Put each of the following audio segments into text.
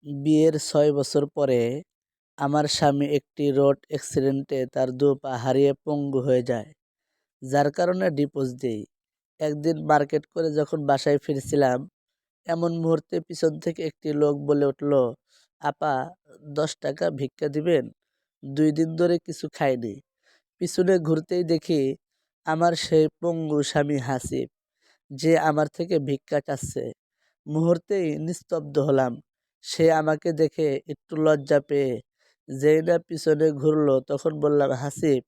বিয়ের ৬ বছর পরে আমার স্বামী একটি রোড অ্যাক্সিডেন্টে তার পা হারিয়ে পঙ্গু হয়ে যায়, যার কারণে ডিভোর্স দেই। একদিন মার্কেট করে যখন বাসায় ফিরছিলাম, এমন মুহূর্তে পিছন থেকে একটি লোক বলে উঠল, "আপা, ১০ টাকা ভিক্ষা দিবেন? ২ দিন ধরে কিছু খাইনি।" পিছনে ঘুরতেই দেখি আমার সেই পঙ্গু স্বামী হাসিব, যে আমার থেকে ভিক্ষা চাচ্ছে। মুহূর্তেই নিস্তব্ধ হলাম। সে আমাকে দেখে একটু লজ্জা পেয়ে যেই না পিছনে ঘুরলো, তখন বললাম, "হাসিব।"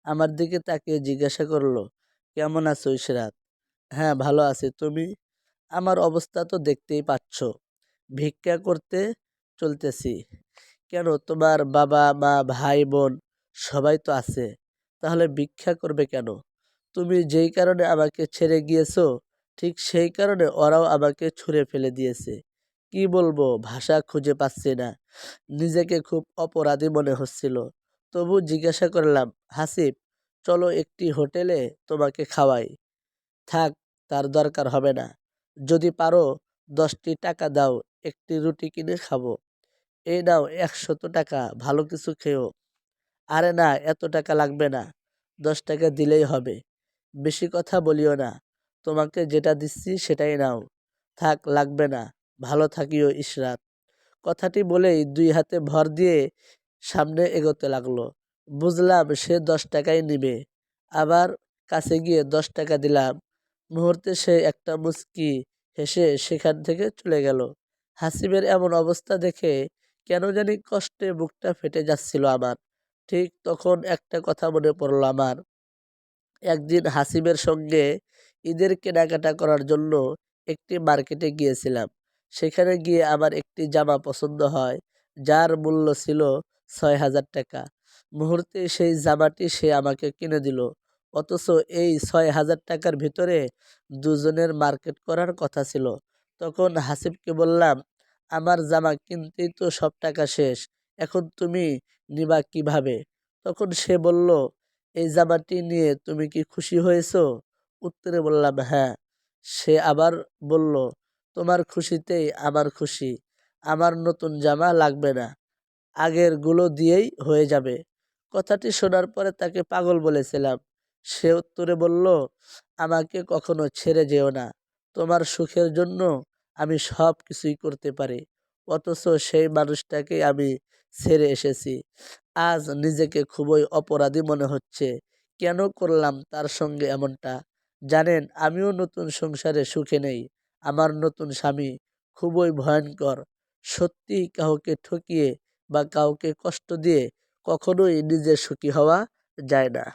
আমার দিকে তাকিয়ে জিজ্ঞাসা করলো, "কেমন আছো ইশরাত?" "হ্যাঁ, ভালো আছি। তুমি?" "আমার অবস্থা তো দেখতেই পাচ্ছ। ভিক্ষা করতে চলতেছি।" "কেন, তোমার বাবা মা ভাই বোন সবাই তো আছে, তাহলে ভিক্ষা করবে কেন? তুমি যেই কারণে আমাকে ছেড়ে গিয়েছো, ঠিক সেই কারণে ওরাও আমাকে ছুঁড়ে ফেলে দিয়েছে।" কি বলবো, ভাষা খুঁজে পাচ্ছি না। নিজেকে খুব অপরাধী মনে হচ্ছিল। তবু জিজ্ঞাসা করলাম, "হাসিব, চলো একটি হোটেলে তোমাকে খাওয়াই।" "থাক, তার দরকার হবে না। যদি পারো ১০টি টাকা দাও, একটি রুটি কিনে খাবো।" "এই নাও ১০০ টাকা, ভালো কিছু খেও।" "আরে না, এত টাকা লাগবে না। ১০ টাকা দিলেই হবে। বেশি কথা বলিও না। তোমাকে যেটা দিচ্ছি সেটাই নাও।" "থাক, লাগবে না। ভালো থাকিও ইশরাত।" কথাটি বলেই ২ হাতে ভর দিয়ে সামনে এগোতে লাগলো। বুঝলাম সে ১০ টাকাই নিবে। আবার কাছে গিয়ে ১০ টাকা দিলাম। মুহূর্তে সে একটা মুচকি হেসে সেখান থেকে চলে গেল। হাসিবের এমন অবস্থা দেখে কেন জানি কষ্টে বুকটা ফেটে যাচ্ছিল আমার। ঠিক তখন একটা কথা মনে পড়ল আমার। একদিন হাসিবের সঙ্গে ঈদের কেনাকাটা করার জন্য একটি মার্কেটে গিয়েছিলাম। সেখানে গিয়ে আমার একটি জামা পছন্দ হয়, যার মূল্য ছিল ৬,০০০ টাকা। মুহূর্তে সেই জামাটি সে আমাকে কিনে দিল। অথচ এই ৬,০০০ টাকার ভিতরে দুজনের মার্কেট করার কথা ছিল। তখন হাসিবকে বললাম, "আমার জামা কিনতেই তো সব টাকা শেষ, এখন তুমি নিবা কিভাবে?" তখন সে বলল, "এই জামাটি নিয়ে তুমি কি খুশি হয়েছো?" উত্তরে বললাম, "হ্যাঁ।" সে আবার বলল, "তোমার খুশিতেই আমার খুশি। আমার নতুন জামা লাগবে না। আগের গুলো দিয়েই হয়ে যাবে।" কথাটি শোনার পরে তাকে পাগল বলেছিলাম। সে উত্তরে বলল, "আমাকে কখনো ছেড়ে যেও না। তোমার সুখের জন্য আমি সব কিছুই করতে পারি।" অথচ সেই মানুষটাকে আমি ছেড়ে এসেছি। আজ নিজেকে খুবই অপরাধী মনে হচ্ছে। কেন করলাম তার সঙ্গে এমনটা? জানেন, আমিও নতুন সংসারে সুখে নেই। আমার নতুন স্বামী খুবই ভয়ঙ্কর। সত্যিই কাউকে ঠকিয়ে বা কাউকে কষ্ট দিয়ে কখনোই নিজে সুখী হওয়া যায় না।